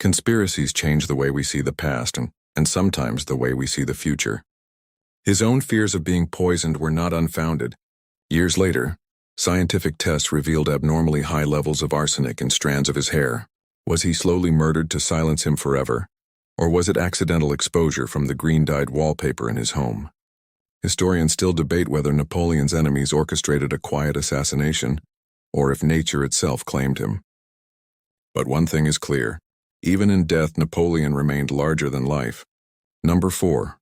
Conspiracies change the way we see the past and sometimes the way we see the future. His own fears of being poisoned were not unfounded. Years later, scientific tests revealed abnormally high levels of arsenic in strands of his hair. Was he slowly murdered to silence him forever? Or was it accidental exposure from the green-dyed wallpaper in his home? Historians still debate whether Napoleon's enemies orchestrated a quiet assassination, or if nature itself claimed him. But one thing is clear. Even in death, Napoleon remained larger than life. Number 4.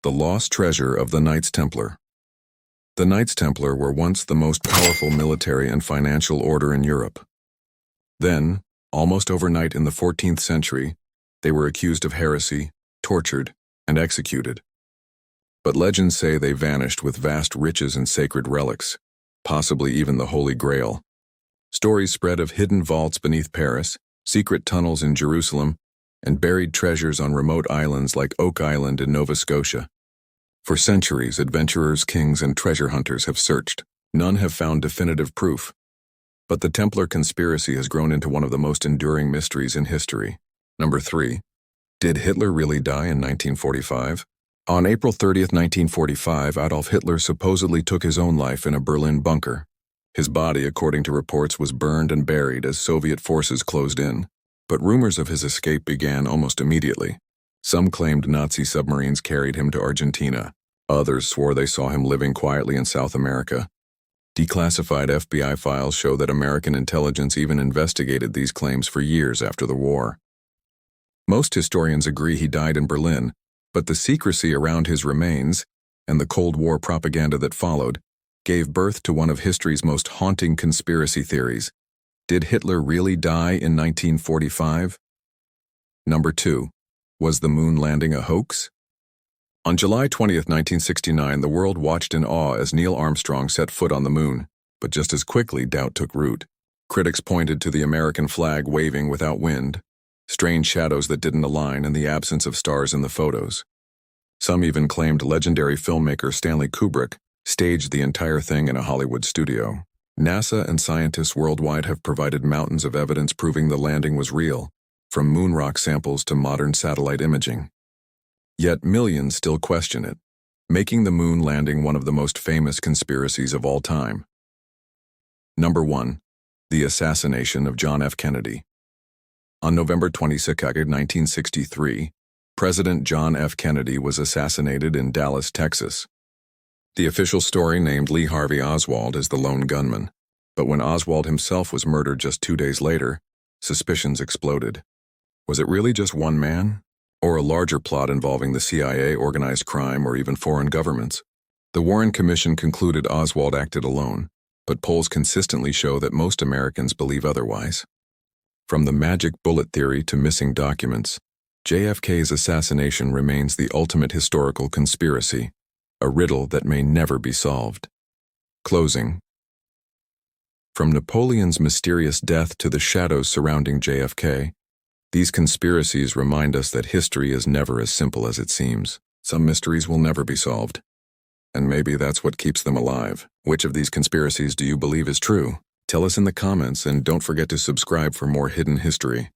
The Lost Treasure of the Knights Templar. The Knights Templar were once the most powerful military and financial order in Europe. Then, almost overnight in the 14th century, they were accused of heresy, tortured, and executed. But legends say they vanished with vast riches and sacred relics, possibly even the Holy Grail. Stories spread of hidden vaults beneath Paris, secret tunnels in Jerusalem, and buried treasures on remote islands like Oak Island in Nova Scotia. For centuries, adventurers, kings, and treasure hunters have searched. None have found definitive proof. But the Templar conspiracy has grown into one of the most enduring mysteries in history. Number 3. Did Hitler really die in 1945? On April 30, 1945, Adolf Hitler supposedly took his own life in a Berlin bunker. His body, according to reports, was burned and buried as Soviet forces closed in. But rumors of his escape began almost immediately. Some claimed Nazi submarines carried him to Argentina. Others swore they saw him living quietly in South America. Declassified FBI files show that American intelligence even investigated these claims for years after the war. Most historians agree he died in Berlin, but the secrecy around his remains, and the Cold War propaganda that followed, gave birth to one of history's most haunting conspiracy theories. Did Hitler really die in 1945? Number 2. Was the moon landing a hoax? On July 20, 1969, the world watched in awe as Neil Armstrong set foot on the moon, but just as quickly doubt took root. Critics pointed to the American flag waving without wind, strange shadows that didn't align, and the absence of stars in the photos. Some even claimed legendary filmmaker Stanley Kubrick staged the entire thing in a Hollywood studio. NASA and scientists worldwide have provided mountains of evidence proving the landing was real, from moon rock samples to modern satellite imaging. Yet millions still question it, making the moon landing one of the most famous conspiracies of all time. Number 1. The assassination of John F. Kennedy. On November 22, 1963, President John F. Kennedy was assassinated in Dallas, Texas. The official story named Lee Harvey Oswald as the lone gunman, but when Oswald himself was murdered just 2 days later, suspicions exploded. Was it really just one man? Or a larger plot involving the CIA, organized crime, or even foreign governments? The Warren Commission concluded Oswald acted alone, but polls consistently show that most Americans believe otherwise. From the magic bullet theory to missing documents, JFK's assassination remains the ultimate historical conspiracy, a riddle that may never be solved. Closing. From Napoleon's mysterious death to the shadows surrounding JFK, these conspiracies remind us that history is never as simple as it seems. Some mysteries will never be solved. And maybe that's what keeps them alive. Which of these conspiracies do you believe is true? Tell us in the comments, and don't forget to subscribe for more hidden history.